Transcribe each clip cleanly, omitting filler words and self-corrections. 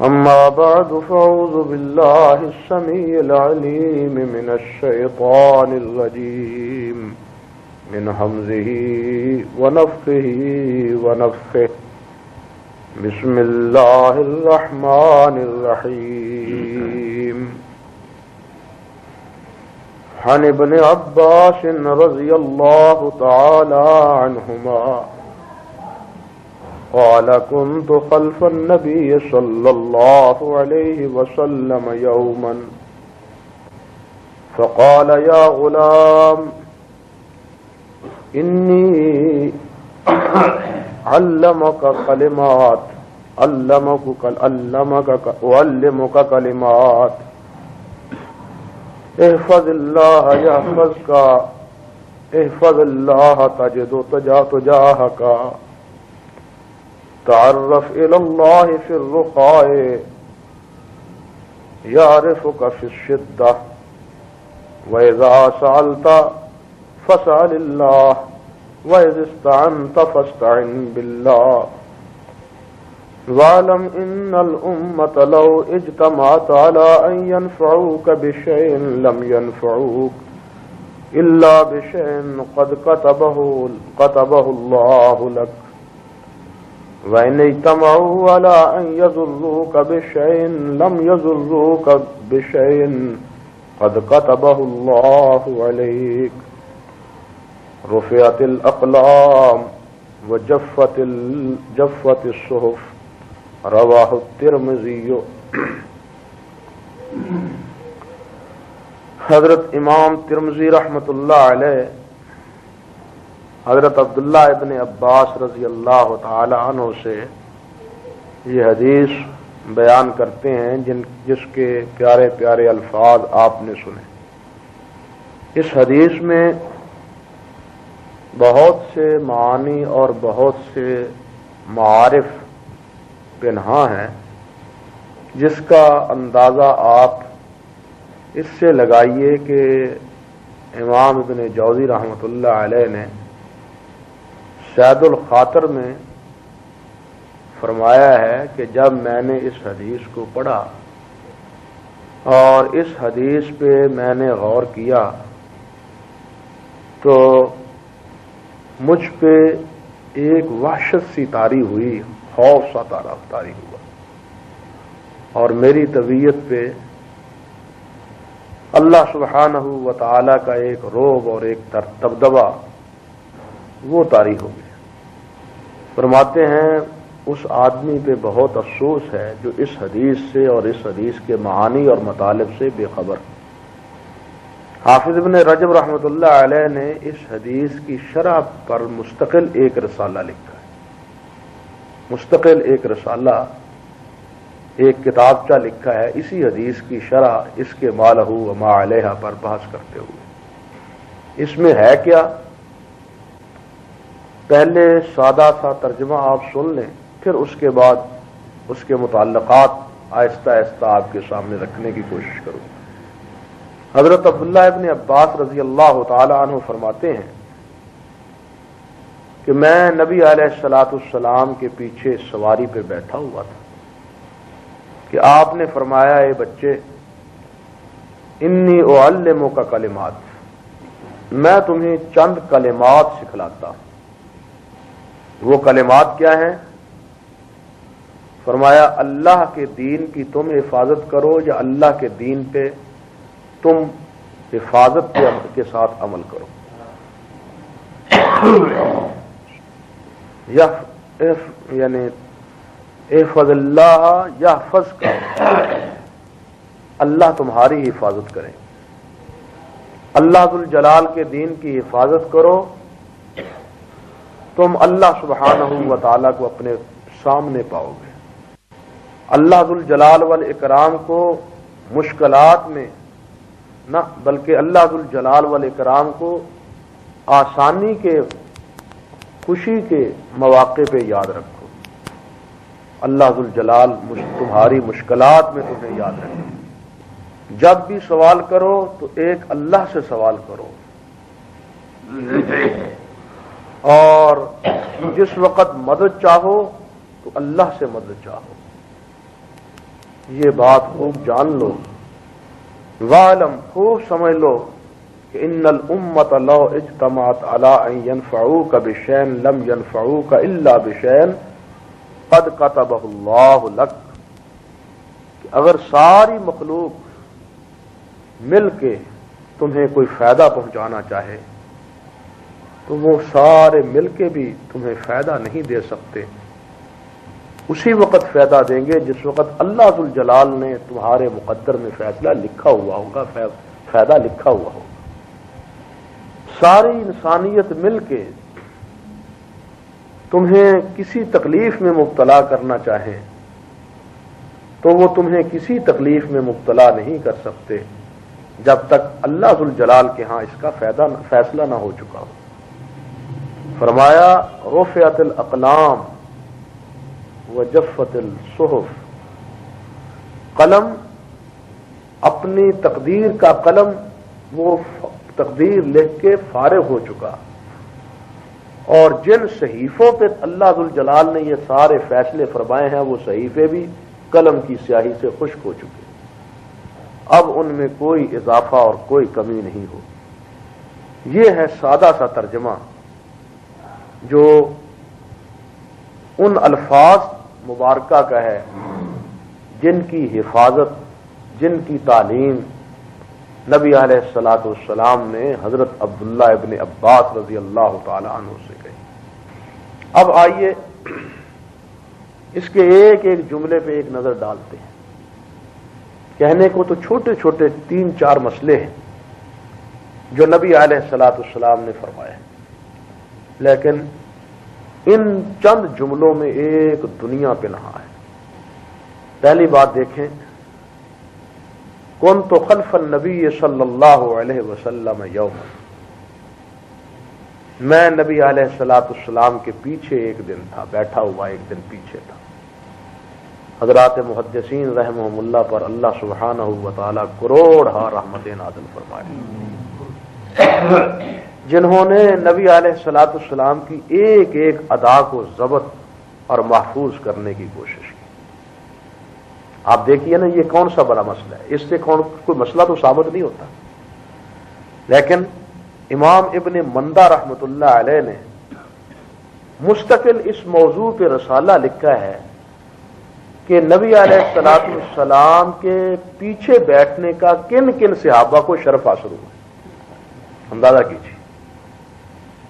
أما بعد فأعوذ بالله السميع العليم من الشيطان الرجيم من همزه ونفخه ونفخه بسم الله الرحمن الرحيم عن ابن عباس رضي الله تعالى عنهما قال كنت خلف النبي صلى الله عليه وسلم يوما فقال يا غلام إني أعلمك كلمات احفظ الله يحفظك احفظ الله تجد تجاهك تعرف إلى الله في الرخاء يعرفك في الشدة وإذا سألت فاسأل الله وإذا استعنت فاستعن بالله واعلم إن الأمة لو اجتمعت على أن ينفعوك بشيء لم ينفعوك إلا بشيء قد كتبه الله لك وَإِنْ اجْتَمَعُوا عَلَىٰ أَنْ يَضُرُّوكَ بِشَيْءٍ لَمْ يَضُرُّوكَ بِشَيْءٍ قَدْ كَتَبَهُ اللَّهُ عَلَيْكَ رُفِعَتِ الْأَقْلَامُ وَجَفَّتِ الصُّحُفُ رواہ الترمذی۔ حضرت امام ترمذی رحمۃ اللہ علیہ حضرت عبداللہ ابن عباس رضی اللہ تعالی عنہ سے یہ حدیث بیان کرتے ہیں جس کے پیارے پیارے الفاظ آپ نے سنے۔ اس حدیث میں بہت سے معانی اور بہت سے معارف پنہاں ہیں، جس کا اندازہ آپ اس سے لگائیے کہ امام ابن جوزی رحمۃ اللہ علیہ نے شاہد الخاطر میں فرمایا ہے کہ جب میں نے اس حدیث کو پڑھا اور اس حدیث پہ میں نے غور کیا تو مجھ پہ ایک وحشت سی طاری ہوئی، خوف سا طاری ہوا، اور میری طبیعت پہ اللہ سبحانہ و تعالی کا ایک رعب اور ایک دبدبہ وہ طاری ہو گیا۔ فرماتے ہیں اس آدمی پہ بہت افسوس ہے جو اس حدیث سے اور اس حدیث کے معانی اور مطالب سے بے خبر۔ حافظ ابن رجب رحمۃ اللہ علیہ نے اس حدیث کی شرح پر مستقل ایک رسالہ لکھا ہے، مستقل ایک رسالہ، ایک کتابچہ لکھا ہے اسی حدیث کی شرح اس کے ما لہ و ما علیہ پر بحث کرتے ہوئے۔ اس میں ہے کیا، پہلے سادہ سا ترجمہ آپ سن لیں، پھر اس کے بعد اس کے متعلقات آہستہ آہستہ آپ کے سامنے رکھنے کی کوشش کروں۔ حضرت عبداللہ ابن عباس رضی اللہ تعالی عنہ فرماتے ہیں کہ میں نبی علیہ الصلوۃ والسلام کے پیچھے سواری پہ بیٹھا ہوا تھا کہ آپ نے فرمایا، اے بچے، انی اعلمک کلمات، میں تمہیں چند کلمات سکھلاتا ہوں۔ وہ کلمات کیا ہیں؟ فرمایا اللہ کے دین کی تم حفاظت کرو یا اللہ کے دین پہ تم حفاظت کے ساتھ عمل کرو۔ یعنی احفظ اللہ یحفظک، اللہ تمہاری حفاظت کرے، اللہ ذو الجلال کے دین کی حفاظت کرو، تم اللہ سبحانہ و تعالیٰ کو اپنے سامنے پاؤ گے۔ اللہ ذو الجلال والاکرام کو مشکلات میں نہ بلکہ اللہ ذو الجلال والاکرام کو آسانی کے، خوشی کے مواقع پہ یاد رکھو۔ اللہ ذو الجلال تمہاری مشکلات میں تمہیں یاد رکھو۔ جب بھی سوال کرو تو ایک اللہ سے سوال کرو، اور جس وقت مدد چاہو تو اللہ سے مدد چاہو۔ یہ بات خوب جان لو، وَاعْلَمْ خوب سمجھ لو کہ ان الامت لو اجتمعت علی ان ينفعوک بشیء لم ينفعوک الا بشیء قد کتبہ اللہ لک، کہ اگر ساری مخلوق مل کے تمہیں کوئی فائدہ پہنچانا چاہے تو وہ سارے مل کے بھی تمہیں فائدہ نہیں دے سکتے، اسی وقت فائدہ دیں گے جس وقت اللہ ذوالجلال نے تمہارے مقدر میں فیصلہ لکھا ہوا ہوگا، فائدہ لکھا ہوا ہوگا۔ ساری انسانیت مل کے تمہیں کسی تکلیف میں مبتلا کرنا چاہیں تو وہ تمہیں کسی تکلیف میں مبتلا نہیں کر سکتے جب تک اللہ ذوالجلال کے ہاں اس کا فیصلہ نہ ہو چکا ہو۔ فرمایا رفعت الاقلام وجفت الصحف، قلم اپنی تقدیر کا قلم وہ تقدیر لکھ کے فارغ ہو چکا، اور جن صحیفوں پہ اللہ ذوالجلال نے یہ سارے فیصلے فرمائے ہیں وہ صحیفے بھی قلم کی سیاہی سے خشک ہو چکے، اب ان میں کوئی اضافہ اور کوئی کمی نہیں ہو۔ یہ ہے سادہ سا ترجمہ جو ان الفاظ مبارکہ کا ہے جن کی حفاظت، جن کی تعلیم نبی علیہ الصلوۃ والسلام نے حضرت عبداللہ ابن عباس رضی اللہ تعالی عنہ سے کہی۔ اب آئیے اس کے ایک ایک جملے پہ ایک نظر ڈالتے ہیں۔ کہنے کو تو چھوٹے چھوٹے 3-4 مسئلے ہیں جو نبی علیہ الصلوۃ والسلام نے فرمائے، لیکن ان چند جملوں میں ایک دنیا پہ نہا ہے۔ پہلی بات دیکھیں، کنت خلف النبی صلی اللہ علیہ وسلم یوم، میں نبی علیہ الصلوۃ والسلام کے پیچھے ایک دن تھا، بیٹھا ہوا ایک دن پیچھے تھا۔ حضرات محدثین رحمہم اللہ پر اللہ سبحانہ و تعالی کروڑ رحمتیں نازل فرمائے، جنہوں نے نبی علیہ الصلوۃ والسلام کی ایک ایک ادا کو ضبط اور محفوظ کرنے کی کوشش کی۔ آپ دیکھیے نا، یہ کون سا بڑا مسئلہ ہے، اس سے کوئی مسئلہ تو ثابت نہیں ہوتا، لیکن امام ابن مندہ رحمت اللہ علیہ نے مستقل اس موضوع پہ رسالہ لکھا ہے کہ نبی علیہ الصلوۃ والسلام کے پیچھے بیٹھنے کا کن کن صحابہ کو شرف حاصل ہوا، اندازہ کیجیے۔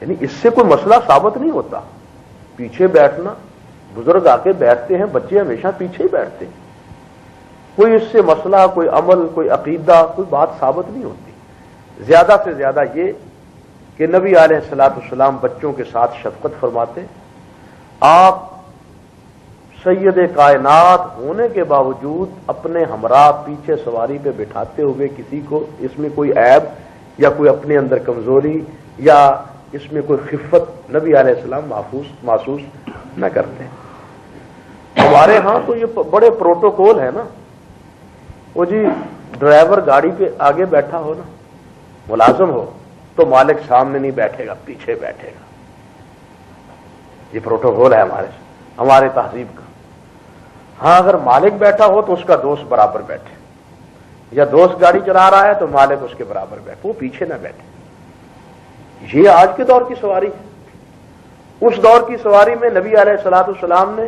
یعنی اس سے کوئی مسئلہ ثابت نہیں ہوتا، پیچھے بیٹھنا، بزرگ آ کے بیٹھتے ہیں، بچے ہمیشہ پیچھے ہی بیٹھتے ہیں، کوئی اس سے مسئلہ، کوئی عمل، کوئی عقیدہ، کوئی بات ثابت نہیں ہوتی۔ زیادہ سے زیادہ یہ کہ نبی علیہ الصلوۃ والسلام بچوں کے ساتھ شفقت فرماتے، آپ سید کائنات ہونے کے باوجود اپنے ہمراہ پیچھے سواری پہ بٹھاتے ہوئے کسی کو اس میں کوئی عیب یا کوئی اپنے اندر کمزوری یا اس میں کوئی خفت نبی علیہ السلام محسوس نہ کرتے۔ ہمارے ہاں تو یہ بڑے پروٹوکول ہے نا، وہ جی ڈرائیور گاڑی پہ آگے بیٹھا ہو نا، ملازم ہو تو مالک سامنے نہیں بیٹھے گا، پیچھے بیٹھے گا، یہ پروٹوکول ہے ہمارے تہذیب کا۔ ہاں اگر مالک بیٹھا ہو تو اس کا دوست برابر بیٹھے، یا دوست گاڑی چلا رہا ہے تو مالک اس کے برابر بیٹھے، وہ پیچھے نہ بیٹھے۔ یہ آج کے دور کی سواری ہے۔ اس دور کی سواری میں نبی علیہ الصلوۃ والسلام نے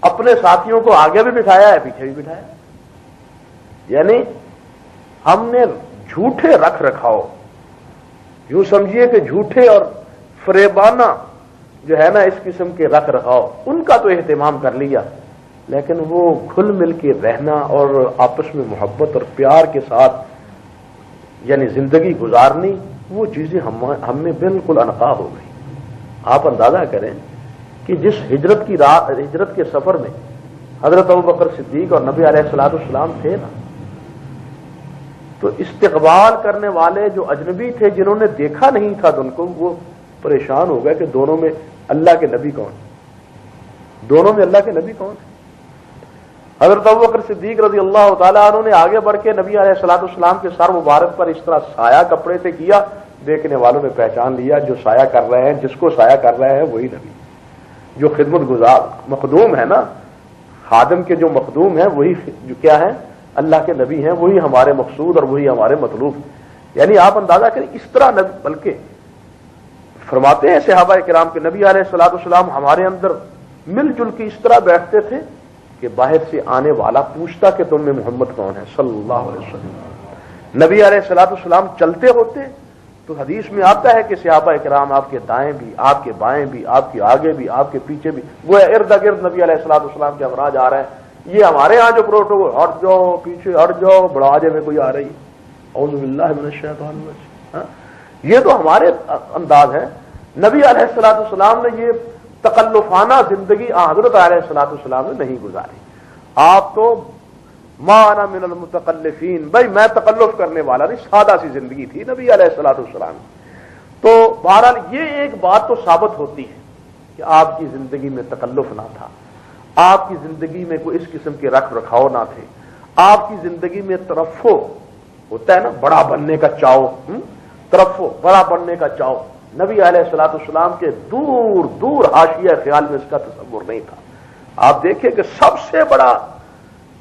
اپنے ساتھیوں کو آگے بھی بٹھایا ہے، پیچھے بھی بٹھایا ہے۔ یعنی ہم نے جھوٹے رکھ رکھاؤ، یوں سمجھیے کہ جھوٹے اور فریبانہ جو ہے نا اس قسم کے رکھ رکھاؤ، ان کا تو اہتمام کر لیا، لیکن وہ گھل مل کے رہنا اور آپس میں محبت اور پیار کے ساتھ یعنی زندگی گزارنی، وہ چیزیں ہم میں بالکل انقا ہو گئی۔ آپ اندازہ کریں کہ جس ہجرت کے سفر میں حضرت ابوبکر صدیق اور نبی علیہ الصلوۃ والسلام تھے نا، تو استقبال کرنے والے جو اجنبی تھے جنہوں نے دیکھا نہیں تھا ان کو، وہ پریشان ہو گئے کہ دونوں میں اللہ کے نبی کون، دونوں میں اللہ کے نبی کون ہے۔ حضرت ابوبکر صدیق رضی اللہ تعالیٰ عنہ نے آگے بڑھ کے نبی علیہ الصلوۃ والسلام کے سر مبارک پر اس طرح سایہ کپڑے سے کیا، دیکھنے والوں نے پہچان لیا جو سایہ کر رہے ہیں، جس کو سایہ کر رہے ہیں وہی نبی، جو خدمت گزار مخدوم ہے نا، خادم کے جو مخدوم ہیں وہی جو کیا ہے اللہ کے نبی ہیں، وہی ہمارے مقصود اور وہی ہمارے مطلوب. یعنی آپ اندازہ کریں اس طرح بلکہ فرماتے ہیں صحابہ کرام کے نبی علیہ الصلوۃ والسلام ہمارے اندر مل جل کے اس طرح بیٹھتے تھے کہ باہر سے آنے والا پوچھتا کہ تم میں محمد کون ہے صلی اللہ علیہ وسلم. نبی علیہ الصلوۃ والسلام چلتے ہوتے تو حدیث میں آتا ہے کہ صحابہ کرام آپ کے دائیں بھی، آپ کے بائیں بھی، آپ کے آگے بھی، آپ کے پیچھے بھی، وہ ارد گرد نبی علیہ الصلوۃ والسلام کے امراض آ رہے ہیں. یہ ہمارے ہاں جو پروٹوکول ہٹ جاؤ پیچھے ہٹ جاؤ بڑھاجے میں کوئی آ رہی ہے، اعوذ باللہ من الشیطان الرجیم. یہ تو ہمارے انداز ہے. نبی علیہ الصلوۃ والسلام نے یہ تکلفانہ زندگی حضرت علیہ الصلوۃ والسلام نے نہیں گزاری. آپ تو ما انا من المتکلفین، بھائی میں تکلف کرنے والا نہیں، سادہ سی زندگی تھی نبی علیہ الصلوۃ والسلام. تو بہرحال یہ ایک بات تو ثابت ہوتی ہے کہ آپ کی زندگی میں تکلف نہ تھا، آپ کی زندگی میں کوئی اس قسم کے رکھ رکھاؤ نہ تھے، آپ کی زندگی میں ترفع ہوتا ہے نا، بڑا بننے کا چاؤ، ترفع بڑا بننے کا چاؤ. نبی علیہ الصلوۃ والسلام کے دور دور حاشیہ خیال میں اس کا تصور نہیں تھا. آپ دیکھیں کہ سب سے بڑا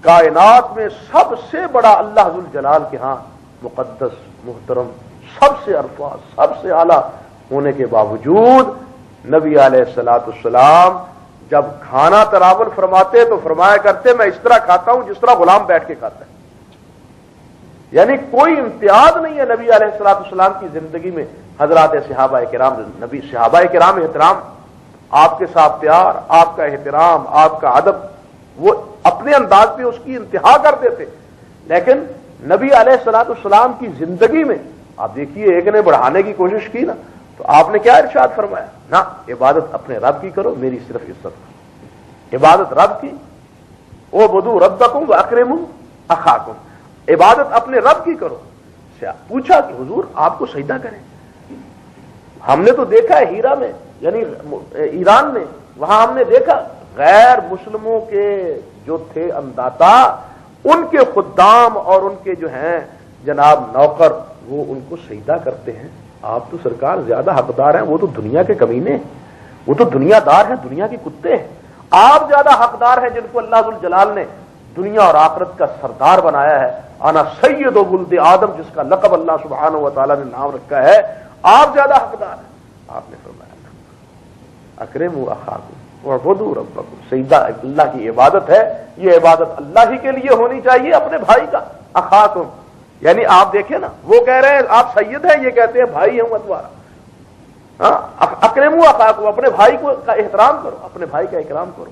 کائنات میں سب سے بڑا اللہ ذوالجلال کے ہاں مقدس محترم سب سے عرفہ سب سے اعلیٰ ہونے کے باوجود نبی علیہ الصلوۃ والسلام جب کھانا تناول فرماتے تو فرمایا کرتے میں اس طرح کھاتا ہوں جس طرح غلام بیٹھ کے کھاتا ہے. یعنی کوئی امتیاز نہیں ہے نبی علیہ الصلوۃ والسلام کی زندگی میں. حضرات صحابہ کرام، نبی صحابہ کرام احترام، آپ کے ساتھ پیار، آپ کا احترام، آپ کا ادب، وہ اپنے انداز پہ اس کی انتہا کر دیتے. لیکن نبی علیہ الصلوۃ والسلام کی زندگی میں آپ دیکھیے ایک نے بڑھانے کی کوشش کی نا تو آپ نے کیا ارشاد فرمایا؟ نہ عبادت اپنے رب کی کرو، میری صرف عزت کرو. عبادت رب کی، او بدو ربکم واکرموا اخاکم، عبادت اپنے رب کی کرو. پوچھا کہ حضور آپ کو سجدہ کریں؟ ہم نے تو دیکھا ہے ہیرا میں یعنی ایران میں، وہاں ہم نے دیکھا غیر مسلموں کے جو تھے انداتا، ان کے خدام اور ان کے جو ہیں جناب نوکر وہ ان کو سجدہ کرتے ہیں. آپ تو سرکار زیادہ حقدار ہیں، وہ تو دنیا کے کمینے ہیں، وہ تو دنیا دار ہیں، دنیا کے کتے ہیں. آپ زیادہ حقدار ہیں جن کو اللہ ذوالجلال نے دنیا اور آخرت کا سردار بنایا ہے. انا سید ولد آدم، جس کا لقب اللہ سبحانہ و تعالی نے نام رکھا ہے، آپ زیادہ حقدار ہیں. آپ نے فرمایا اکرموا اخاکم واعبدوا ربکم. سجدہ اللہ کی عبادت ہے، یہ عبادت اللہ ہی کے لیے ہونی چاہیے، اپنے بھائی کا. اخاکم یعنی آپ دیکھیں نا، وہ کہہ رہے ہیں آپ سید ہیں، یہ کہتے ہیں بھائی ہوں تمہارا. اکرموا اخاکم، اپنے بھائی کو کا احترام کرو، اپنے بھائی کا اکرام کرو.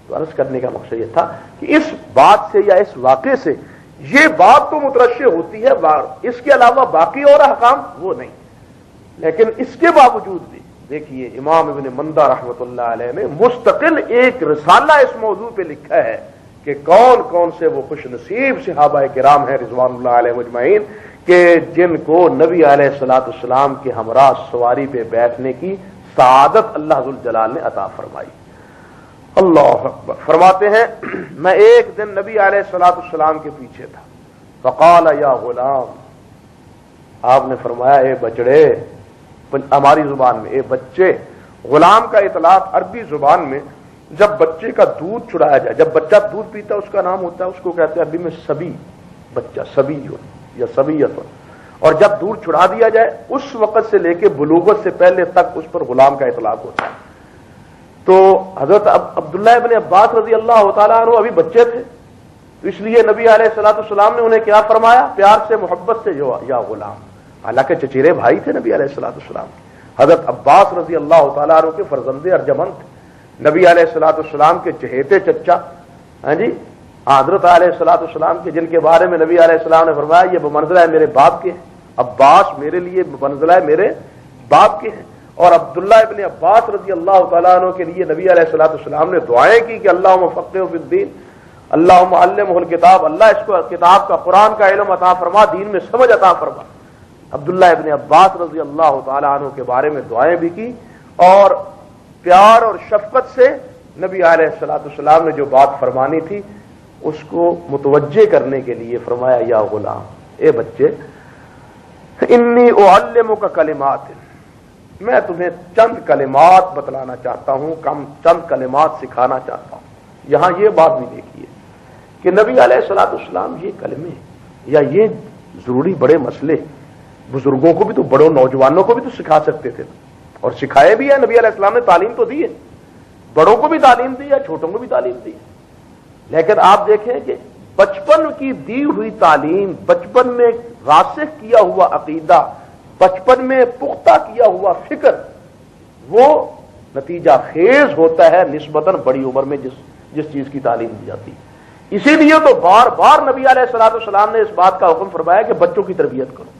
تو عرض کرنے کا مقصد یہ تھا کہ اس بات سے یا اس واقعے سے یہ بات تو مترشح ہوتی ہے، اس کے علاوہ باقی اور احکام وہ نہیں. لیکن اس کے باوجود بھی دیکھیے امام ابن مندہ رحمۃ اللہ علیہ نے مستقل ایک رسالہ اس موضوع پہ لکھا ہے کہ کون کون سے وہ خوش نصیب صحابہ کرام ہیں رضوان اللہ علیہ مجمعین کہ جن کو نبی علیہ الصلوۃ والسلام کے ہمراہ سواری پہ بیٹھنے کی سعادت اللہ ذوالجلال نے عطا فرمائی. اللہ اکبر. فرماتے ہیں میں ایک دن نبی علیہ الصلوۃ والسلام کے پیچھے تھا. فقال یا غلام، آپ نے فرمایا اے بچڑے، ہماری زبان میں اے بچے. غلام کا اطلاق عربی زبان میں جب بچے کا دودھ چھڑایا جائے، جب بچہ دودھ پیتا ہے اس کا نام ہوتا ہے، اس کو کہتے ہیں عربی میں سبی، بچہ سبی یا سبیت. اور جب دودھ چھڑا دیا جائے اس وقت سے لے کے بلوغت سے پہلے تک اس پر غلام کا اطلاق ہوتا ہے. تو حضرت عبداللہ ابن عباس رضی اللہ تعالیٰ عنہ ابھی بچے تھے، تو اس لیے نبی علیہ الصلوۃ والسلام نے انہیں کیا فرمایا؟ پیار سے محبت سے یا غلام. حالانکہ چچیرے بھائی تھے نبی علیہ الصلوۃ والسلام. حضرت عباس رضی اللہ تعالیٰ عنہ کے فرزند ارجمند تھے، نبی علیہ الصلوۃ والسلام کے چہیتے چچا. ہاں جی، حضرت علیہ الصلوۃ والسلام کے جن کے بارے میں نبی علیہ السلام نے فرمایا یہ بمنزلہ ہے میرے باپ کے، عباس میرے لیے بمنزلہ ہے میرے باپ کے ہیں. اور عبداللہ ابن عباس رضی اللہ تعالیٰ عنہ کے لیے نبی علیہ الصلوۃ والسلام نے دعائیں کی کہ اللہم فقہہ فی الدین، اللہم علمہ الکتاب، اللہ اس کو کتاب کا قرآن کا علم عطا فرما، دین میں سمجھ عطا فرما. عبداللہ ابن عباس رضی اللہ تعالیٰ عنہ کے بارے میں دعائیں بھی کی اور پیار اور شفقت سے نبی علیہ الصلوۃ والسلام نے جو بات فرمانی تھی اس کو متوجہ کرنے کے لیے فرمایا یا غلام، اے بچے، انی اعلمک کلمات، میں تمہیں چند کلمات بتلانا چاہتا ہوں، چند کلمات سکھانا چاہتا ہوں. یہاں یہ بات بھی دیکھیے کہ نبی علیہ الصلوۃ والسلام یہ کلمے یا یہ ضروری بڑے مسئلے بزرگوں کو بھی تو، بڑوں نوجوانوں کو بھی تو سکھا سکتے تھے، اور سکھائے بھی ہیں۔ نبی علیہ السلام نے تعلیم تو دی ہے، بڑوں کو بھی تعلیم دی ہے، چھوٹوں کو بھی تعلیم دی ہے، لیکن آپ دیکھیں کہ بچپن کی دی ہوئی تعلیم، بچپن میں راسخ کیا ہوا عقیدہ، بچپن میں پختہ کیا ہوا فکر، وہ نتیجہ خیز ہوتا ہے نسبتاً بڑی عمر میں جس چیز کی تعلیم دی جاتی ہے۔ اسی لیے تو بار بار نبی علیہ الصلوۃ والسلام نے اس بات کا حکم فرمایا کہ بچوں کی تربیت کرو،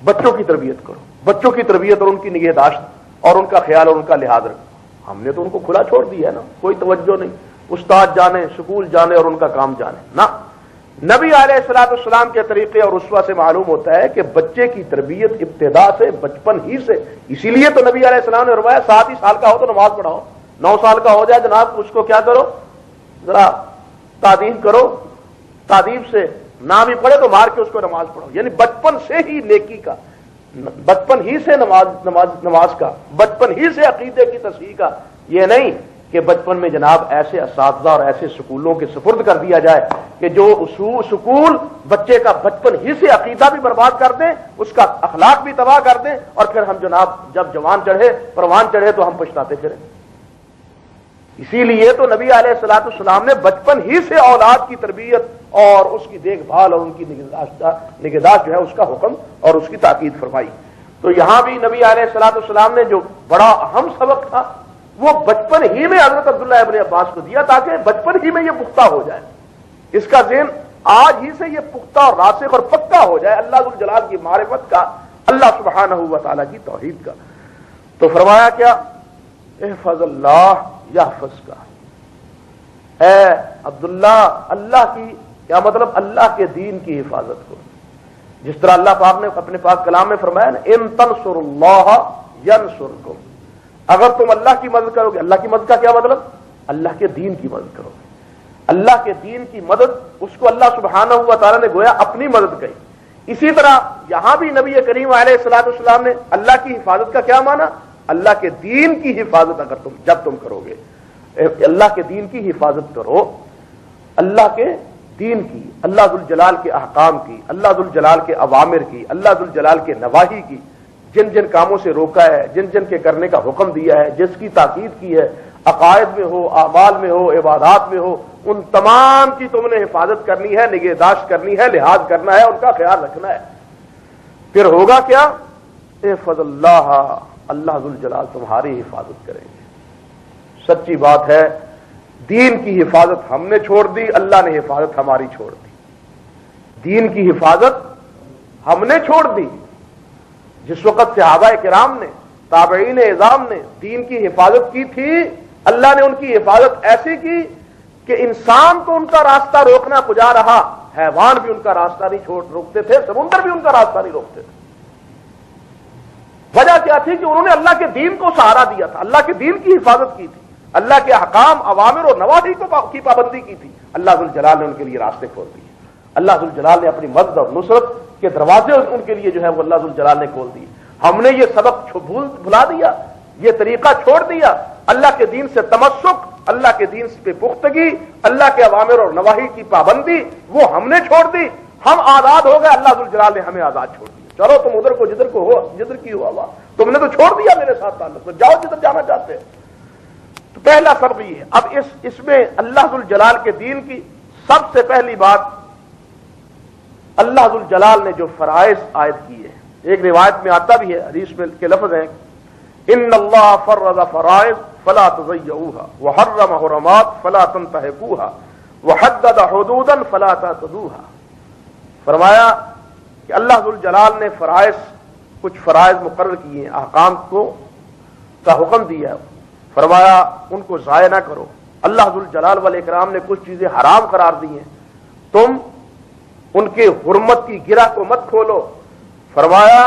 بچوں کی تربیت کرو، بچوں کی تربیت اور ان کی نگہداشت اور ان کا خیال اور ان کا لحاظ رکھو۔ ہم نے تو ان کو کھلا چھوڑ دیا ہے نا، کوئی توجہ نہیں، استاد جانے، سکول جانے اور ان کا کام جانے نہ۔ نبی علیہ الصلوۃ والسلام کے طریقے اور اسوہ سے معلوم ہوتا ہے کہ بچے کی تربیت ابتدا سے، بچپن ہی سے، اسی لیے تو نبی علیہ السلام نے فرمایا 7 ہی سال کا ہو تو نماز پڑھاؤ، 9 سال کا ہو جائے جناب اس کو کیا کرو، ذرا تعدیب کرو، تعدیب سے نہ بھی پڑھے تو مار کے اس کو نماز پڑھو۔ یعنی بچپن سے ہی نیکی کا، بچپن ہی سے نماز کا، بچپن ہی سے عقیدے کی تصحیح کا، یہ نہیں کہ بچپن میں جناب ایسے اساتذہ اور ایسے سکولوں کے سپرد کر دیا جائے کہ جو سکول بچے کا بچپن ہی سے عقیدہ بھی برباد کر دیں، اس کا اخلاق بھی تباہ کر دیں، اور پھر ہم جناب جب جوان چڑھے، پروان چڑھے تو ہم پچھتاتے پھریں۔ اسی لیے تو نبی علیہ الصلوۃ والسلام نے بچپن ہی سے اولاد کی تربیت اور اس کی دیکھ بھال اور ان کی نگہداشت جو ہے اس کا حکم اور اس کی تاکید فرمائی۔ تو یہاں بھی نبی علیہ الصلوۃ والسلام نے جو بڑا اہم سبق تھا وہ بچپن ہی میں حضرت عبداللہ ابن عباس کو دیا، تاکہ بچپن ہی میں یہ پختہ ہو جائے، اس کا ذہن آج ہی سے یہ پختہ اور راسخ اور پکا ہو جائے اللہ ذو الجلال کی معرفت کا، اللہ سبحانہ و تعالیٰ کی توحید کا۔ تو فرمایا کیا، احفظ اللہ یحفظ کا، اے عبداللہ اللہ کی، کیا مطلب اللہ کے دین کی حفاظت کرو، جس طرح اللہ پاک نے اپنے پاک کلام میں فرمایا نا، ان تنصروا اللہ ینصرکم، اگر تم اللہ کی مدد کرو گے، اللہ کی مدد کا کیا مطلب، اللہ کے دین کی مدد کرو گے، اللہ کے دین کی مدد، اس کو اللہ سبحانہ و تعالیٰ نے گویا اپنی مدد کہی۔ اسی طرح یہاں بھی نبی کریم علیہ الصلوۃ والسلام نے اللہ کی حفاظت کا کیا مانا، اللہ کے دین کی حفاظت اگر جب تم کرو گے، اللہ کے دین کی حفاظت کرو، اللہ کے دین کی، اللہ ذو الجلال کے احکام کی، اللہ ذو الجلال کے اوامر کی، اللہ ذو الجلال کے نواہی کی، جن جن کاموں سے روکا ہے، جن جن کے کرنے کا حکم دیا ہے، جس کی تاکید کی ہے، عقائد میں ہو، اعمال میں ہو، عبادات میں ہو، ان تمام کی تم نے حفاظت کرنی ہے، نگہداشت کرنی ہے، لحاظ کرنا ہے، ان کا خیال رکھنا ہے۔ پھر ہوگا کیا، احفظ اللہ، اللہ ذو الجلال تمہاری حفاظت کریں گے۔ سچی بات ہے، دین کی حفاظت ہم نے چھوڑ دی، اللہ نے حفاظت ہماری چھوڑ دی۔ دین کی حفاظت ہم نے چھوڑ دی، جس وقت صحابہ کرام نے، تابعین اعظام نے دین کی حفاظت کی تھی، اللہ نے ان کی حفاظت ایسی کی کہ انسان تو ان کا راستہ روکنا کجا رہا، حیوان بھی ان کا راستہ نہیں روکتے تھے، سمندر بھی ان کا راستہ نہیں روکتے تھے۔ وجہ کیا تھی کہ انہوں نے اللہ کے دین کو سہارا دیا تھا، اللہ کے دین کی حفاظت کی تھی، اللہ کے احکام، اوامر اور نواہی کی پابندی کی تھی۔ اللہ ذو الجلال نے ان کے لیے راستے کھول دیے، اللہ ذو الجلال نے اپنی مدد اور نصرت کے دروازے ان کے لیے جو ہے وہ اللہ ذو الجلال نے کھول دیے۔ ہم نے یہ سبق بھلا دیا، یہ طریقہ چھوڑ دیا، اللہ کے دین سے تمسک، اللہ کے دین پہ پختگی، اللہ کے اوامر اور نواہی کی پابندی، وہ ہم نے چھوڑ دی، ہم آزاد ہو گئے، اللہ ذو الجلال نے ہمیں آزاد چھوڑ دیا۔ چلو تم ادھر کو جدھر کو ہو، جدھر کی ہو ہوا، تم نے تو چھوڑ دیا میرے ساتھ تعلق، تو جاؤ جدھر جانا چاہتے ہیں۔ تو پہلا سبق یہ ہے۔ اب اس میں اللہ ذو الجلال کے دین کی سب سے پہلی بات، اللہ ذو الجلال نے جو فرائض عائد کیے، ایک روایت میں آتا بھی ہے، حدیث میں کے لفظ ہیں، ان اللہ فرض فرائض فلا تضيعوها وحرم حرمات فلا تنتهكوها وحدد حدودا فلا تعتدوها۔ فرمایا کہ اللہ ذو الجلال نے کچھ فرائض مقرر کیے ہیں، احکام کا حکم دیا ہے، فرمایا ان کو ضائع نہ کرو۔ اللہ ذو الجلال والاکرام نے کچھ چیزیں حرام قرار دی ہیں، تم ان کے حرمت کی گرہ کو مت کھولو۔ فرمایا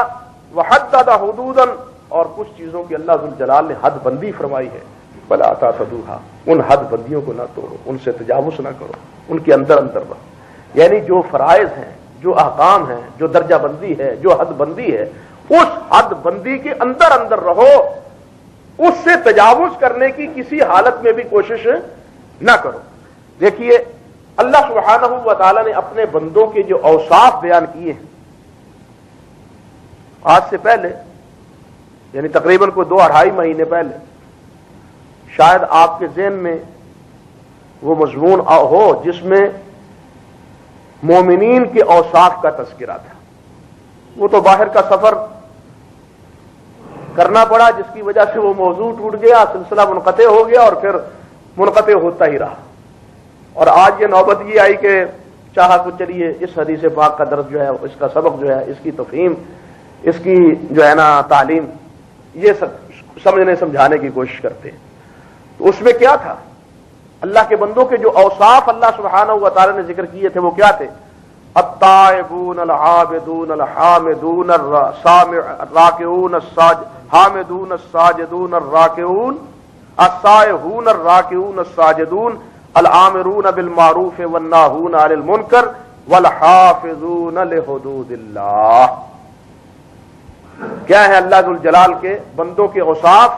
وحدد حدودا، اور کچھ چیزوں کی اللہ ذو الجلال نے حد بندی فرمائی ہے، فلا تعتدوها، ان حد بندیوں کو نہ توڑو، ان سے تجاوز نہ کرو، ان کے اندر رہو۔ یعنی جو فرائض ہیں، جو احکام ہیں، جو درجہ بندی ہے، جو حد بندی ہے، اس حد بندی کے اندر رہو، اس سے تجاوز کرنے کی کسی حالت میں بھی کوشش نہ کرو۔ دیکھیے اللہ سبحانہ و تعالی نے اپنے بندوں کے جو اوصاف بیان کیے ہیں آج سے پہلے، یعنی تقریباً کوئی 2-2.5 مہینے پہلے، شاید آپ کے ذہن میں وہ مضمون ہو جس میں مومنین کے اوصاف کا تذکرہ تھا۔ وہ تو باہر کا سفر کرنا پڑا جس کی وجہ سے وہ موضوع ٹوٹ گیا، سلسلہ منقطع ہو گیا اور پھر منقطع ہوتا ہی رہا۔ اور آج یہ نوبت یہ آئی کہ چاہا کچھ چلیے اس حدیث پاک کا درس جو ہے، اس کا سبق جو ہے، اس کی تفہیم، اس کی جو ہے نا تعلیم، یہ سب سمجھنے سمجھانے کی کوشش کرتے ہیں۔ تو اس میں کیا تھا؟ اللہ کے بندوں کے جو اوصاف اللہ سبحانہ و تعالی نے ذکر کیے تھے وہ کیا تھے؟ التائبون العابدون الحامدون الراکعون حامدون الساجدون الراکعون السائحون الراکعون الساجدون الآمرون بالمعروف والناہون عن المنکر والحافظون لحدود اللہ۔ کیا ہے اللہ ذو الجلال کے بندوں کے اوصاف؟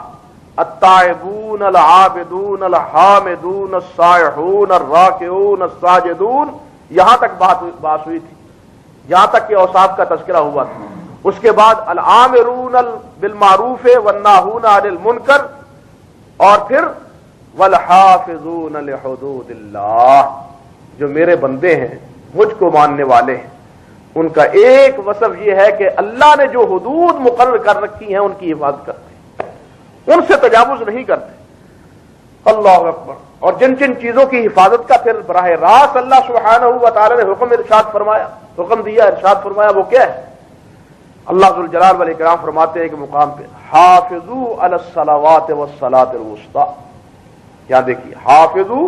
التائبون العابدون الحامدون السائحون الراکعون الساجدون، یہاں تک بات ہوئی تھی، یہاں تک کہ اوصاف کا تذکرہ ہوا تھا۔ اس کے بعد الآمرون بالمعروف والناہون عن المنکر، اور پھر والحافظون لحدود اللہ، جو میرے بندے ہیں، مجھ کو ماننے والے ہیں، ان کا ایک وصف یہ ہے کہ اللہ نے جو حدود مقرر کر رکھی ہیں ان کی حفاظت کرتے ہیں، ان سے تجاوز نہیں کرتے۔ اللہ اکبر۔ اور جن جن چیزوں کی حفاظت کا پھر براہ راست اللہ سبحانہ و تعالی نے حکم دیا، ارشاد فرمایا، وہ کیا ہے؟ اللہ ذو الجلال والاکرام فرماتے ہیں کہ مقام پہ حافظوا علی الصلوات والصلاۃ الوسطی، یہاں دیکھیے حافظوا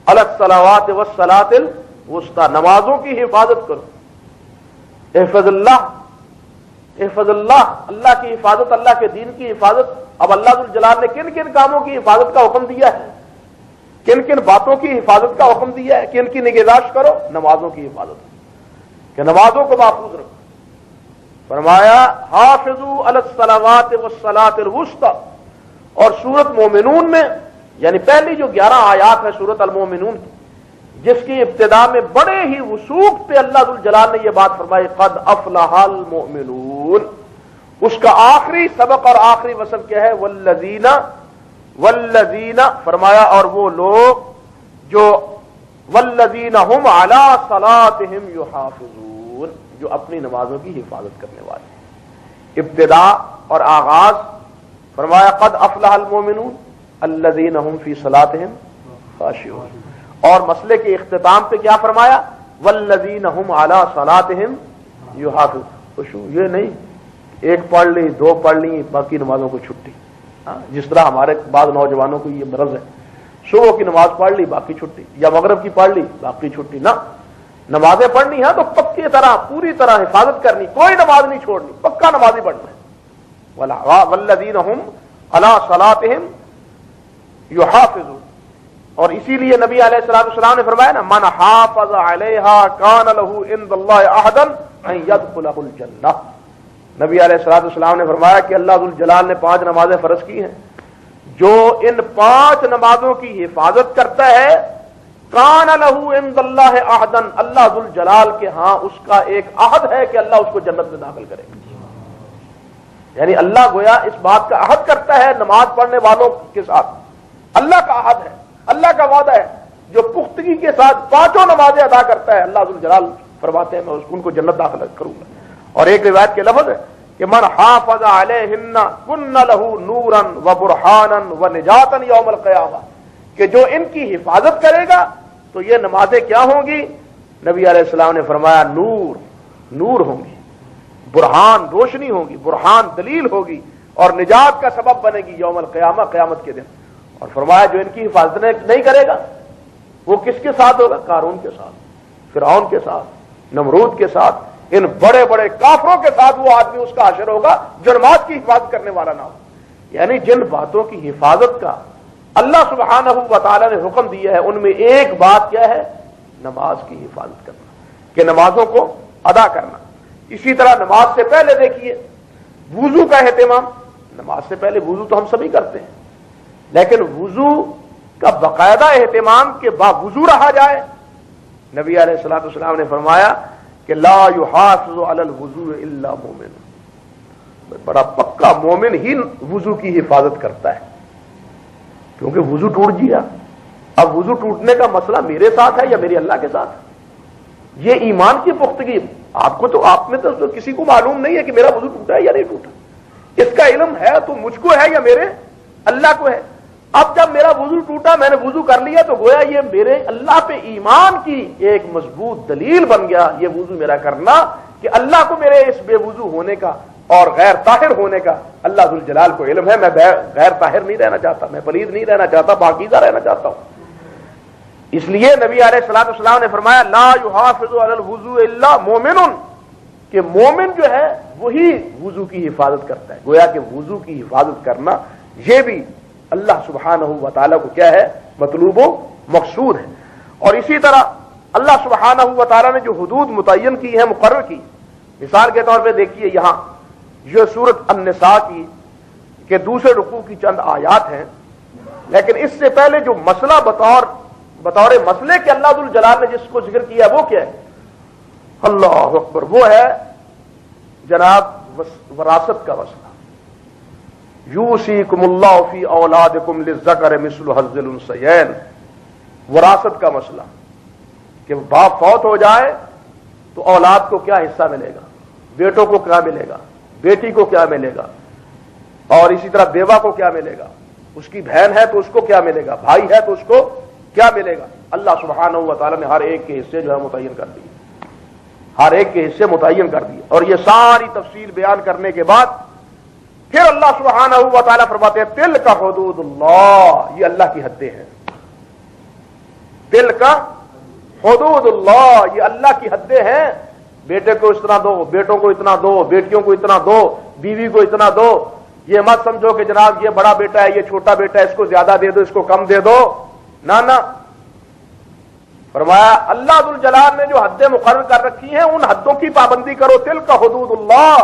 علی الصلوات والصلاۃ الوسطی، نمازوں کی حفاظت کرو۔ احفظ اللہ، احفظ اللہ، اللہ کی حفاظت، اللہ کے دین کی حفاظت۔ اب اللہ ذو الجلال نے کن کن کاموں کی حفاظت کا حکم دیا ہے، کن کن باتوں کی حفاظت کا حکم دیا ہے کہ ان کی نگہداشت کرو؟ نمازوں کی حفاظت، کہ نمازوں کو محفوظ رکھو۔ فرمایا حافظوا علی الصلوات والصلاۃ الوسطی۔ اور سورۃ مومنون میں، یعنی پہلی جو 11 آیات ہے سورۃ المومنون کی، جس کی ابتدا میں بڑے ہی وثوق پہ اللہ ذو الجلال نے یہ بات فرمائی، قد افلح المؤمنون، اس کا آخری سبق اور آخری وصف کیا ہے؟ والذین فرمایا، اور وہ لوگ جو والذین هم علی صلاتهم یحافظون، جو اپنی نمازوں کی حفاظت کرنے والے ہیں۔ ابتدا اور آغاز فرمایا قد افلح المؤمنون الذین هم فی صلاتهم خاشعون، اور مسئلے کے اختتام پہ کیا فرمایا؟ والذین هم علی صلاتهم یحافظون۔ خشوع یہ نہیں ایک پڑھ لی، 2 پڑھ لی، باقی نمازوں کو چھٹی، جس طرح ہمارے بعض نوجوانوں کو یہ مرض ہے، صبح کی نماز پڑھ لی باقی چھٹی، یا مغرب کی پڑھ لی باقی چھٹی۔ نہ، نمازیں پڑھنی ہے تو پکی طرح پوری طرح حفاظت کرنی، کوئی نماز نہیں چھوڑنی، پکا نمازی پڑھنا ہے۔ والذین هم علی صلاتهم یحافظون۔ اور اسی لیے نبی علیہ الصلوۃ والسلام نے فرمایا نا، من حافظ علیہا کان لہ عند اللہ عہدا ان یدخلہ الجنہ۔ نبی علیہ الصلوۃ والسلام نے فرمایا کہ اللہ ذو الجلال نے 5 نمازیں فرض کی ہیں، جو ان 5 نمازوں کی حفاظت کرتا ہے، کان لہ عند اللہ عہدا، اللہ ذو الجلال کے ہاں اس کا ایک عہد ہے کہ اللہ اس کو جنت میں داخل کرے گا۔ یعنی اللہ گویا اس بات کا عہد کرتا ہے نماز پڑھنے والوں کے ساتھ، اللہ کا عہد ہے، اللہ کا وعدہ ہے، جو پختگی کے ساتھ 5 نمازیں ادا کرتا ہے، اللہ ذو الجلال فرماتے ہیں میں ان کو جنت داخل کروں گا۔ اور ایک روایت کے لفظ ہے کہ من حافظ علیہن کن لہ نورا وبرہانا ونجاتا یوم القیامہ، کہ جو ان کی حفاظت کرے گا تو یہ نمازیں کیا ہوں گی؟ نبی علیہ السلام نے فرمایا نور ہوں گی، برہان روشنی ہوگی، برہان دلیل ہوگی، اور نجات کا سبب بنے گی یوم القیامہ، قیامت کے دن۔ اور فرمایا جو ان کی حفاظت نہیں کرے گا وہ کس کے ساتھ ہوگا؟ قارون کے ساتھ، فرعون کے ساتھ، نمرود کے ساتھ، ان بڑے بڑے کافروں کے ساتھ وہ آدمی اس کا حشر ہوگا جو نماز کی حفاظت کرنے والا نہ ہو۔ یعنی جن باتوں کی حفاظت کا اللہ سبحانہ و تعالی نے حکم دیا ہے ان میں ایک بات کیا ہے؟ نماز کی حفاظت کرنا، کہ نمازوں کو ادا کرنا۔ اسی طرح نماز سے پہلے دیکھیے وضو کا اہتمام۔ نماز سے پہلے وضو تو ہم سبھی کرتے ہیں، لیکن وضو کا باقاعدہ اہتمام کے باوضو رہا جائے. نبی علیہ الصلوۃ والسلام نے فرمایا کہ لا یحافظ علی الوضوء الا مومن، بڑا پکا مومن ہی وضو کی حفاظت کرتا ہے، کیونکہ وضو ٹوٹ گیا. اب وضو ٹوٹنے کا مسئلہ میرے ساتھ ہے یا میرے اللہ کے ساتھ ہے؟ یہ ایمان کی پختگی. آپ میں تو کسی کو معلوم نہیں ہے کہ میرا وضو ٹوٹا ہے یا نہیں ٹوٹا. اس کا علم ہے تو مجھ کو ہے یا میرے اللہ کو ہے. اب جب میرا وضو ٹوٹا، میں نے وضو کر لیا، تو گویا یہ میرے اللہ پہ ایمان کی ایک مضبوط دلیل بن گیا یہ وضو میرا کرنا، کہ اللہ کو میرے اس بے وضو ہونے کا اور غیر طاہر ہونے کا اللہ ذوالجلال کو علم ہے. میں غیر طاہر نہیں رہنا چاہتا، میں پلید نہیں رہنا چاہتا، پاکیزہ رہنا چاہتا ہوں. اس لیے نبی علیہ الصلوۃ والسلام نے فرمایا لا یحافظ علی الوضوء الا مومن، کہ مومن جو ہے وہی وضو کی حفاظت کرتا ہے. گویا کہ وضو کی حفاظت کرنا یہ بھی اللہ سبحانہ و تعالیٰ کو کیا ہے؟ مطلوب و مقصود ہے. اور اسی طرح اللہ سبحانہ و تعالیٰ نے جو حدود متعین کی ہیں، مقرر کی، مثال کے طور پہ دیکھیے یہاں یہ سورۃ النساء کی کہ دوسرے رکوع کی چند آیات ہیں، لیکن اس سے پہلے جو مسئلہ بطور مسئلے کے اللہ ذوالجلال نے جس کو ذکر کیا وہ کیا ہے؟ اللہ اکبر، وہ ہے جناب وراثت کا مسئلہ. یوصیکم اللہ فی اولادکم للذکر مثل حظ الانثیین، وراثت کا مسئلہ کہ باپ فوت ہو جائے تو اولاد کو کیا حصہ ملے گا، بیٹوں کو کیا ملے گا، بیٹی کو کیا ملے گا، اور اسی طرح بیوہ کو کیا ملے گا، اس کی بہن ہے تو اس کو کیا ملے گا، بھائی ہے تو اس کو کیا ملے گا. اللہ سبحانہ و تعالیٰ نے ہر ایک کے حصے جو ہے متعین کر دیے، ہر ایک کے حصے متعین کر دیے. اور یہ ساری تفصیل بیان کرنے کے بعد پھر اللہ سبحانہ و تعالیٰ فرماتے ہیں تلک حدود اللہ، یہ اللہ کی حدیں ہیں. تلک حدود اللہ، یہ اللہ کی حدیں ہیں. بیٹے کو اتنا دو، بیٹوں کو اتنا دو، بیٹیوں کو اتنا دو، بیوی کو اتنا دو. یہ مت سمجھو کہ جناب یہ بڑا بیٹا ہے، یہ چھوٹا بیٹا ہے، اس کو زیادہ دے دو، اس کو کم دے دو. نہ فرمایا اللہ ذوالجلال نے جو حدیں مقرر کر رکھی ہیں ان حدوں کی پابندی کرو. تلک حدود اللہ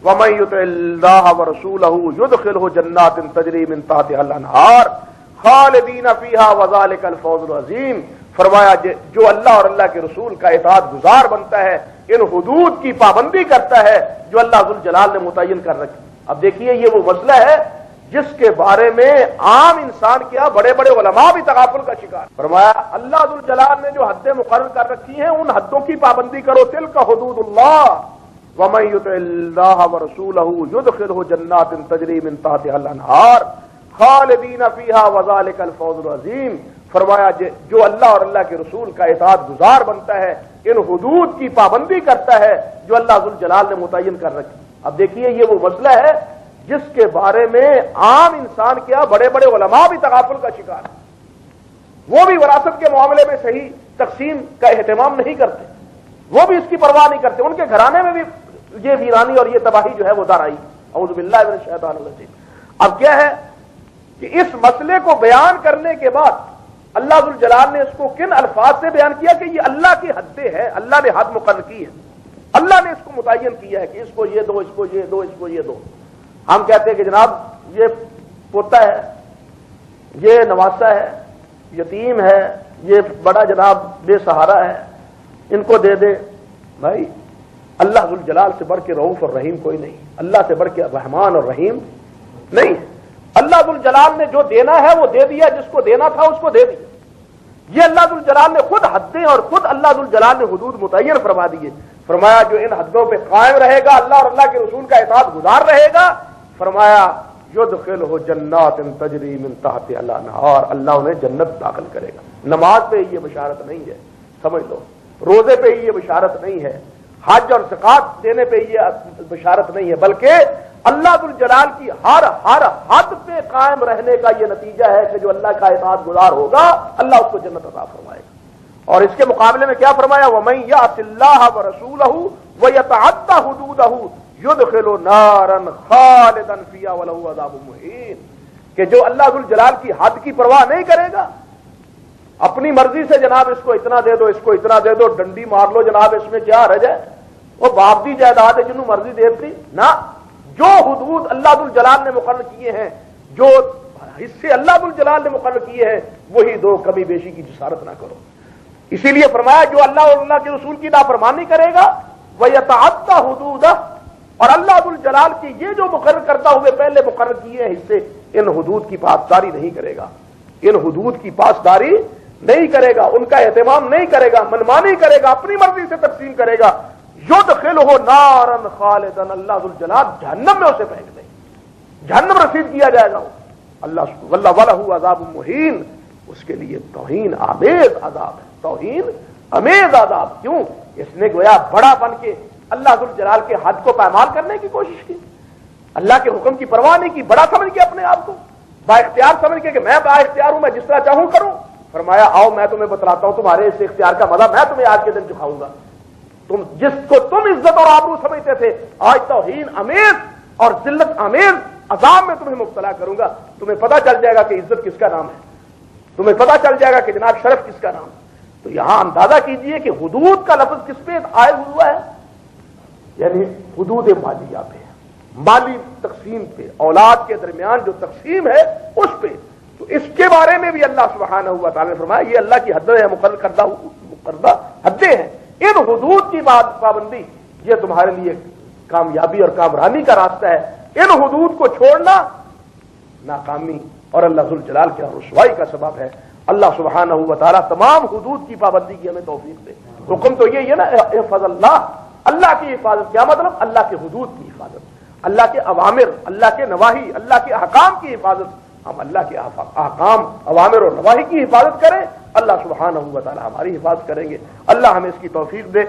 ومن یطع اللہ ورسولہ یدخلہ جنات تجری من تحتها الانہار خالدین فیہا وذلک الفوز العظیم. فرمایا جو اللہ اور اللہ کے رسول کا اطاعت گزار بنتا ہے، ان حدود کی پابندی کرتا ہے جو اللہ ذوالجلال نے متعین کر رکھی. اب دیکھیے یہ وہ مسئلہ ہے جس کے بارے میں عام انسان کیا بڑے بڑے علماء بھی تغافل کا شکار. فرمایا اللہ ذوالجلال نے جو حدیں مقرر کر رکھی ہیں ان حدوں کی پابندی کرو. تلک حدود اللہ ومن یطع اللہ ورسولہ یدخلہ جنات تجری من تحتها الانہار خالدین فیہا وذلک الفوز العظیم. فرمایا جو اللہ اور اللہ کے رسول کا اطاعت گزار بنتا ہے، ان حدود کی پابندی کرتا ہے جو اللہ ذوالجلال نے متعین کر رکھی. اب دیکھیے یہ وہ مسئلہ ہے جس کے بارے میں عام انسان کیا بڑے بڑے علماء بھی تغافل کا شکار ہے. وہ بھی وراثت کے معاملے میں صحیح تقسیم کا اہتمام نہیں کرتے، وہ بھی اس کی پرواہ نہیں کرتے. ان کے گھرانے میں بھی یہ ویرانی اور یہ تباہی جو ہے وہ دار آئی. اعوذ باللہ من الشیطان الرجیم. اب کیا ہے کہ اس مسئلے کو بیان کرنے کے بعد اللہ ذوالجلال نے اس کو کن الفاظ سے بیان کیا کہ یہ اللہ کی حدیں ہیں، اللہ نے حد مقرر کی ہے، اللہ نے اس کو متعین کیا ہے کہ اس کو یہ دو، اس کو یہ دو، اس کو یہ دو. ہم کہتے ہیں کہ جناب یہ پوتا ہے، یہ نواسا ہے، یتیم ہے، یہ بڑا جناب بے سہارا ہے، ان کو دے دے. بھائی اللہ ذوالجلال سے بڑھ کے رؤوف اور رحیم کوئی نہیں، اللہ سے بڑھ کے رحمان اور رحیم نہیں. اللہ ذوالجلال نے جو دینا ہے وہ دے دیا، جس کو دینا تھا اس کو دے دیا. یہ اللہ ذوالجلال نے خود حدیں اور خود اللہ ذوالجلال نے حدود متعین فرما دیے. فرمایا جو ان حدوں پہ قائم رہے گا، اللہ اور اللہ کے رسول کا اطاعت گزار رہے گا، فرمایا یدخلہ جنات تجری من تحتها الانہار، اللہ انہیں جنت داخل کرے گا. نماز پہ یہ بشارت نہیں ہے، سمجھ لو. روزے پہ یہ بشارت نہیں ہے، حج اور زکات دینے پہ یہ بشارت نہیں ہے، بلکہ اللہ ذوالجلال کی ہر حد پہ قائم رہنے کا یہ نتیجہ ہے کہ جو اللہ کا اطاعت گزار ہوگا اللہ اس کو جنت عطا فرمائے گا. اور اس کے مقابلے میں کیا فرمایا؟ وَمَن يَعْصِ اللَّهَ وَرَسُولَهُ وَيَتَعَدَّ حُدُودَهُ يُدْخِلْهُ نَارًا خَالِدًا فِيهَا وَلَهُ عَذَابٌ مُهِينٌ. کہ جو اللہ ذوالجلال کی حد کی پرواہ نہیں کرے گا، اپنی مرضی سے جناب اس کو اتنا دے دو، اس کو اتنا دے دو، ڈنڈی مار لو جناب، اس میں کیا رہ جائے، وہ باپ دی جائیداد ہے جنہوں مرضی دیتی نہ. جو حدود اللہ ذوالجلال نے مقرر کیے ہیں، جو حصے اللہ ذو الجلال نے مقرر کیے ہیں وہی دو، کمی بیشی کی جسارت نہ کرو. اسی لیے فرمایا جو اللہ اور اللہ کے رسول کی نافرمانی کرے گا وَيَتَعَدَّ حُدُودَهُ، اور اللہ ذو الجلال کی یہ جو مقرر کرتا ہوئے پہلے مقرر کیے ہیں حصے، ان حدود کی پاسداری نہیں کرے گا، ان حدود کی پاسداری نہیں کرے گا، ان کا اہتمام نہیں کرے گا، منمانی کرے گا، اپنی مرضی سے تقسیم کرے گا، یدخلہ نارا خالدا، اللہ ذو الجلال جہنم میں اسے پھینک دے، جہنم رسید کیا جائے گا. اللہ واللہ ولہ عذاب مہین، اس کے لیے توہین آمیز عذاب ہے، توہین امیز عذاب. کیوں؟ اس نے گویا بڑا بن کے اللہ ذو الجلال کے حد کو پامال کرنے کی کوشش کی، اللہ کے حکم کی پرواہ نہیں کی، بڑا سمجھ کے اپنے آپ کو با اختیار سمجھ کے کہ میں با اختیار ہوں، میں جس طرح چاہوں کروں. فرمایا آؤ میں تمہیں بتلاتا ہوں تمہارے اس اختیار کا مزہ میں تمہیں آج کے دن چکھاؤں گا. تم جس کو تم عزت اور آبرو سمجھتے تھے، آج توہین امیز اور ذلت امیز عذاب میں تمہیں مبتلا کروں گا. تمہیں پتہ چل جائے گا کہ عزت کس کا نام ہے، تمہیں پتہ چل جائے گا کہ جناب شرف کس کا نام ہے. تو یہاں اندازہ کیجئے کہ حدود کا لفظ کس پہ عائد ہوا ہے، یعنی حدود مالیہ پہ، مالی تقسیم پہ، اولاد کے درمیان جو تقسیم ہے اس پہ. تو اس کے بارے میں بھی اللہ سبحانہ و تعالی نے فرمایا یہ اللہ کی حدیں ہیں، مقرر کردہ حدیں ہیں. ان حدود کی پابندی یہ تمہارے لیے کامیابی اور کامرانی کا راستہ ہے. ان حدود کو چھوڑنا ناکامی اور اللہ ذو الجلال کی رسوائی کا سبب ہے. اللہ سبحانہ و تعالی تمام حدود کی پابندی کی ہمیں توفیق دے. حکم تو یہ ہے نا احفظ اللہ، اللہ کی حفاظت. کیا مطلب؟ اللہ کے حدود کی حفاظت، اللہ کے اوامر، اللہ کے نواہی، اللہ کے احکام کی حفاظت. ہم اللہ کے احکام، اوامر اور نواہی کی حفاظت کریں، اللہ سبحانہ و تعالی ہماری حفاظت کریں گے. اللہ ہمیں اس کی توفیق دے.